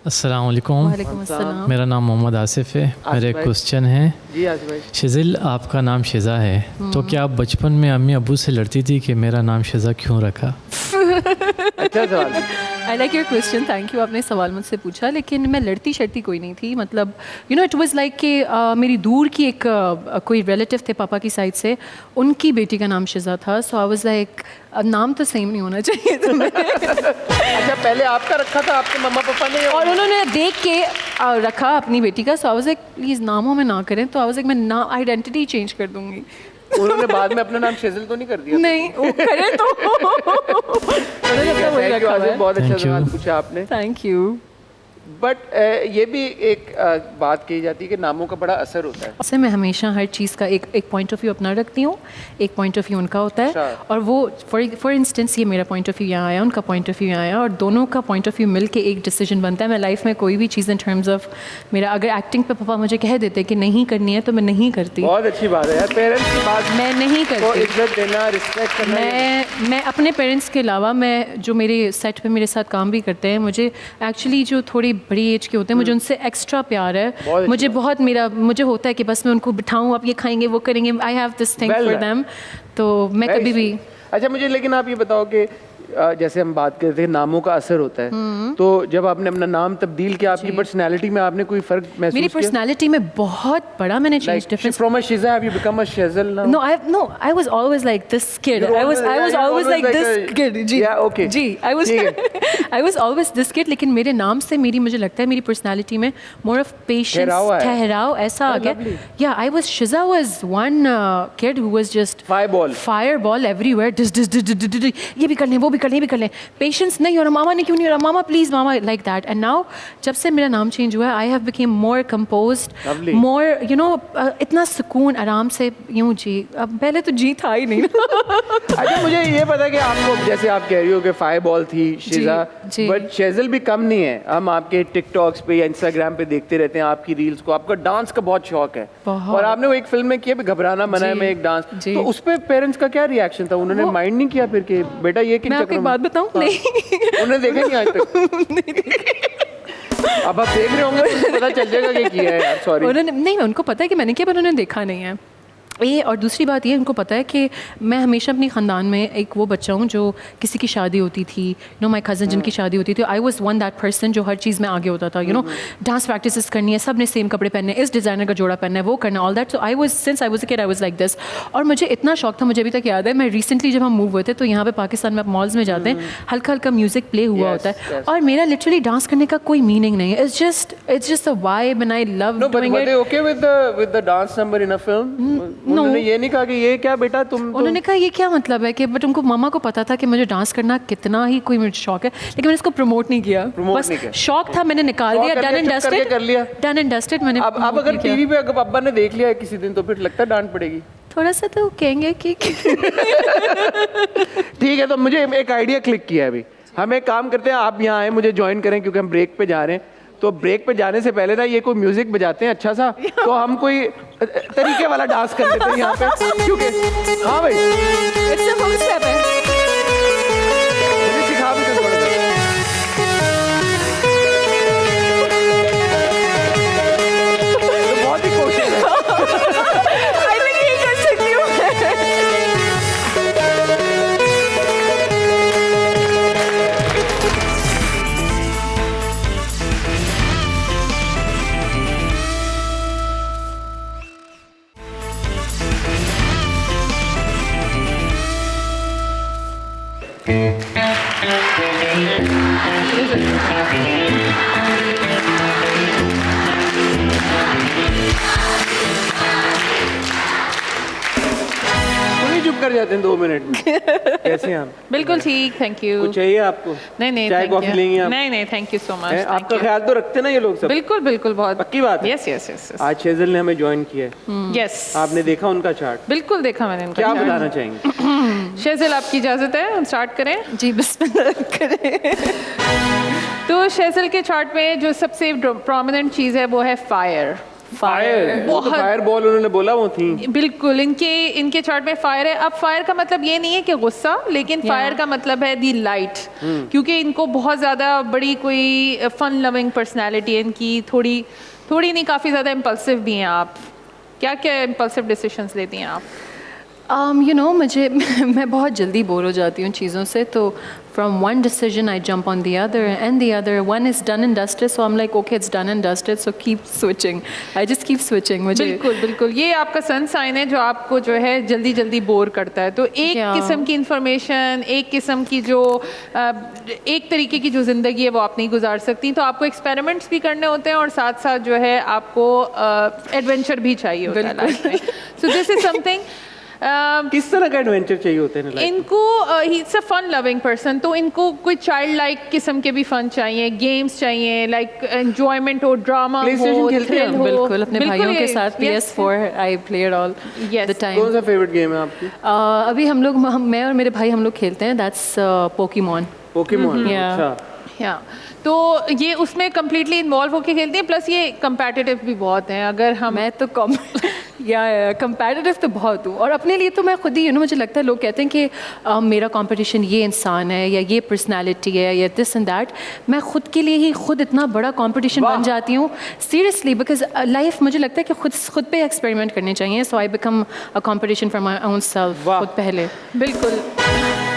अस्सलाम वालेकुम। वालेकुम अस्सलाम। मेरा नाम मोहम्मद आसिफ है। मेरे क्वेश्चन है जी आसिफ भाई। शिज़िल, आपका नाम शिज़ा है, तो क्या आप बचपन में अम्मी अबू से लड़ती थी कि मेरा नाम शिज़ा क्यों रखा? अच्छा सवाल। I like your question, thank you. आपने सवाल मुझसे पूछा, लेकिन मैं लड़ती शड़ती कोई नहीं थी। मतलब you know it was like कि मेरी दूर की एक कोई रिलेटिव थे पापा की साइड से, उनकी बेटी का नाम शिज़ा था। सो आई वाज लाइक नाम तो सेम नहीं होना चाहिए तुम्हें। अच्छा, पहले आपका रखा था आपके मम्मा पापा ने? और उन्होंने देख के रखा अपनी बेटी का। सो आई वाज लाइक प्लीज़ नामों में ना करें। तो आई वाज लाइक मैं ना आइडेंटिटी चेंज कर दूंगी। उन्होंने बाद में अपना नाम शेज़िल तो नहीं कर दिया? नहीं, वो करें तो उन्होंने अपना वही Thank you, रखा आसिफ, है। बहुत अच्छा Thank you. सवाल पूछा आपने। Thank you. बट ये भी एक बात कही जाती है कि नामों का बड़ा असर होता है। उससे मैं हमेशा हर चीज़ का एक पॉइंट ऑफ व्यू अपना रखती हूँ, एक पॉइंट ऑफ व्यू उनका होता है। अच्छा। और वो फॉर इंस्टेंस ये मेरा पॉइंट ऑफ व्यू यहाँ आया, उनका पॉइंट ऑफ व्यू यहाँ आया, और दोनों का पॉइंट ऑफ व्यू मिल के एक डिसीजन बनता है। मैं लाइफ में कोई भी चीज़ इन टर्म्स ऑफ मेरा, अगर एक्टिंग पे पापा मुझे कह देते कि नहीं करनी है तो मैं नहीं करती। बहुत अच्छी बात है यार, पेरेंट्स की बात मैं नहीं को करती। इज्जत देना, रिस्पेक्ट करना। मैं अपने पेरेंट्स के अलावा, मैं जो मेरे सेट पे मेरे साथ काम भी करते हैं, मुझे एक्चुअली जो थोड़ी बड़ी एज के होते हैं, मुझे उनसे एक्स्ट्रा प्यार है। मुझे बहुत मुझे होता है कि बस मैं उनको बिठाऊं, आप ये खाएंगे वो करेंगे। I have this thing for them. तो मैं कभी भी अच्छा, मुझे लेकिन आप ये बताओ कि जैसे हम बात करते थे नामों का असर होता है, तो जब आपने अपना नाम तब्दील किया, आपकी पर्सनालिटी में आपने कोई फर्क महसूस मेरी किया? पर्सनालिटी में बहुत बड़ा मैंने change difference. From a Shiza, have you become a Shazil now? No, I was always like this kid. You're I was always always like like this a- kid. जी, Yeah, okay. जी, I was ठीक I was always this kid. लेकिन मेरे नाम से मुझे लगता है मेरी पर्सनालिटी में more of patience, ठहराव आया। ठहराव ऐसा आ lovely. गया। Yeah, Shiza was one kid who was just fireball everywhere. ये भी कर लें, वो भी कर लें, ये भी कर लें। पेशेंस नहीं हो रहा, मामा ने क्यों नहीं हो रहा, मामा प्लीज, मामा, लाइक दैट। एंड नाउ जब से मेरा नाम चेंज हुआ है, I have became more composed, more you know, इतना सुकून आराम से यूं जी। अब पहले तो जी था ही नहीं। अच्छा, मुझे ये पता है कि आपको, जैसे आप कह रही हो कि फायरबॉल थी शिजा, जी। बट शेज़िल भी कम नहीं है। हम आपके टिकटॉक्स पे या इंस्टाग्राम पे देखते रहते हैं आपकी रील्स को। आपका डांस का बहुत शौक है, बहुत। और आपने वो एक फिल्म में किया भी, घबराना मना है जी, में एक डांस, जी। तो उस पे पेरेंट्स का क्या रिएक्शन था? उन्होंने माइंड नहीं किया फिर कि बेटा ये किन मैं आपको चक्करों एक में? बात बताऊं? नहीं, उन्होंने देखा नहीं आज तक? अब आप देख रहे होंगे तो पता चल जाएगा कि किया है यार। सॉरी, उन्होंने नहीं, उनको पता है कि मैंने किया, पर उन्होंने देखा नहीं है ये। और दूसरी बात ये, उनको पता है कि मैं हमेशा अपनी ख़ानदान में एक वो बच्चा हूँ जो किसी की शादी होती थी, नो माई कज़न जिनकी शादी होती थी, I was one that person जो हर चीज़ में आगे होता था। यू नो, डांस प्रैक्टिस करनी है, सब ने सेम कपड़े पहनने, इस डिज़ाइनर का जोड़ा पहनना है, वो करना, all that. So I was, since I was a kid, I was like this. और मुझे इतना शौक था, मुझे अभी तक याद है, मैं रिसेंटली जब हम मूव हुए थे, तो यहाँ पे पाकिस्तान में आप मॉल्स में जाते हैं, हल्का हल्का म्यूजिक प्ले हुआ होता है, और मेरा लिटरली डांस करने का कोई मीनिंग नहीं है। It's just a vibe and I love doing it. Okay with the dance number in a film? उन्होंने ये नहीं कहा कि ये क्या बेटा तुम उन्होंने कहा ये क्या मतलब है कि, बट उनको मामा को पता था कि मुझे डांस करना कितना ही कोई मुझे शौक है, लेकिन मैंने इसको प्रमोट नहीं किया। बस शौक था, मैंने निकाल दिया, डन एंड डस्टेड कर लिया, डन एंड डस्टेड। मैंने अब अगर टीवी पे अगर अब्बा ने देख लिया है किसी दिन, तो फिर लगता है डांट पड़ेगी? थोड़ा सा तो कहेंगे कि ठीक है। तो मुझे एक आइडिया क्लिक किया है अभी। हम एक काम करते हैं, आप यहाँ आए, मुझे ज्वाइन करें, क्योंकि हम ब्रेक पे जा रहे हैं। तो ब्रेक पे जाने से पहले ना ये कोई म्यूजिक बजाते हैं अच्छा सा, तो हम कोई तरीके वाला डांस कर लेते हैं यहाँ पे, क्योंकि हाँ भाई, इट्स अ फुल स्टेप है। मुझे सिखा भी दो थोड़ा सा। तो बहुत ही कोशिश है। आई थिंक ये कर सकती हूँ मैं। चुप कर जाते हैं 2 मिनट में। कैसे हैं आप? बिल्कुल ठीक, थैंक यू। कुछ चाहिए आपको? नहीं, चाय कॉफी लेंगे आप? नहीं, थैंक यू सो मच। आपका ख्याल तो रखते ना ये लोग सब? बिल्कुल बहुत पक्की बात है? यस। आज शेज़िल ने हमें ज्वाइन किया है। यस, आपने देखा उनका चार्ट? बिल्कुल देखा मैंने उनका क्या चार्ट। बताना चाहेंगे? शेज़िल, आपकी इजाज़त है हम स्टार्ट करें? जी, बिस्मिल्लाह करें। तो शेज़िल के चार्ट में जो सबसे प्रोमिनेंट चीज़ है वो है फायर। फायर बहुत- फायर बॉल उन्होंने बोला वो थी। बिल्कुल, इनके चार्ट में फायर है। अब फायर का मतलब ये नहीं है कि गुस्सा, लेकिन फायर का मतलब है दी लाइट, क्योंकि इनको बहुत ज़्यादा बड़ी कोई फन लविंग पर्सनैलिटी है इनकी, थोड़ी नहीं, काफ़ी ज़्यादा इम्पल्सिव भी हैं आप। क्या क्या इम्पल्सिव डिसीजंस लेती हैं आप? यू नो मुझे मैं बहुत जल्दी बोर हो जाती हूँ चीज़ों से, तो from one decision I jump on the other and the other, one is done and dusted, so I am like okay it's done and dusted, so keep switching, I just keep switching. मुझे बिल्कुल बिल्कुल, ये आपका sun sign है जो आपको जो है जल्दी जल्दी बोर करता है। तो एक Yeah. किस्म की इंफॉर्मेशन, एक किस्म की जो एक तरीके की जो ज़िंदगी है वो आप नहीं गुजार सकती, तो आपको एक्सपेरिमेंट्स भी करने होते हैं और साथ साथ जो है आपको एडवेंचर भी चाहिए होता है लाइफ में। So this is something. किस तरह का एडवेंचर चाहिए होते हैं लाइफ? इनको ही it's a fun loving person, तो इनको कोई चाइल्ड लाइक किस्म के भी फन चाहिए, गेम्स चाहिए, लाइक एंजॉयमेंट हो, ड्रामा PlayStation हो, खेलते हैं थ्रिल आप? हो। बिल्कुल अपने भाइयों के साथ yes. PS4 I played all Yes. The time. कौन सा फेवरेट गेम है आपकी? अभी मैं और मेरे भाई हम लोग खेलते हैं, दैट्स पोकेमॉन। पोकेमॉन। Yeah. अच्छा, या तो ये उसमें कम्प्लीटली इन्वॉल्व होके खेलती हैं, प्लस ये कंपेटिटिव भी बहुत हैं। अगर हम मैं तो कंपैरेटिव तो बहुत हूँ, और अपने लिए तो मैं खुद ही मुझे लगता है लोग कहते हैं कि मेरा कंपटीशन ये इंसान है या ये पर्सनालिटी है या दिस एंड दैट, मैं खुद के लिए ही खुद इतना बड़ा कंपटीशन बन जाती हूँ सीरियसली, बिकॉज लाइफ मुझे लगता है कि खुद पे एक्सपेरिमेंट करने चाहिए, so I become a competition for my own self खुद पहले। बिल्कुल।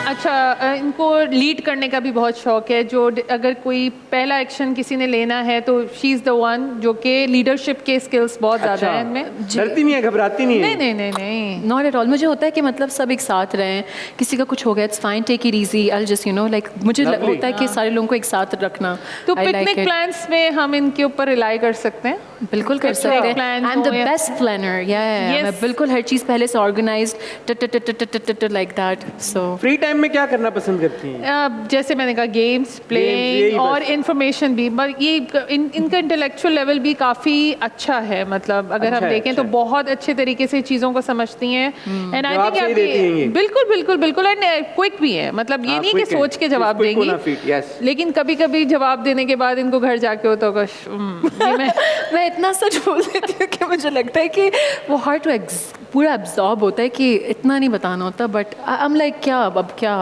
अच्छा, इनको लीड करने का भी बहुत शौक है, जो अगर कोई पहला एक्शन किसी ने लेना है तो शी इज़ द वन, जो कि लीडरशिप के स्किल्स बहुत ज़्यादा हैं इनमें। डरती नहीं है, घबराती नहीं है? नहीं नहीं नहीं नहीं, नॉट एट ऑल। मुझे होता है कि मतलब सब एक साथ रहें, किसी का कुछ हो गया it's fine, take it easy, I just like मुझे Lovely. होता है कि सारे लोगों को एक साथ रखना। तो I like picnic it. Plans में हम इनके ऊपर रिलाई कर सकते हैं। बिल्कुल कर Picnic सकते हैं। plans आई एम द हो या- बेस्ट प्लानर, या Yes. मैं बिल्कुल हर चीज़ पहले से organised like that. So free time में क्या करना पसंद करती हैं? जैसे मैंने कहा गेम्स यही प्लेइंग बस। और इन्फॉर्मेशन भी, पर ये इनका इंटेलेक्चुअल लेवल भी काफ़ी अच्छा है, मतलब अगर अच्छा हम है, देखें अच्छा तो है। बहुत अच्छे तरीके से चीज़ों को समझती हैं। एंड आई जवाब थिंक सही देती हैं ये। बिल्कुल बिल्कुल बिल्कुल, एंड क्विक भी है, मतलब ये हाँ, नहीं कि quick है। सोच के जवाब She's quick on her देंगी, feet, yes. लेकिन कभी कभी जवाब देने के बाद इनको घर जाके होता होगा ये मैं मैं इतना सच बोल देती हूँ कि मुझे लगता है कि वो हार्ड टू पूरा एब्जॉर्ब होता है कि इतना नहीं बताना होता, बट आई एम लाइक क्या अब क्या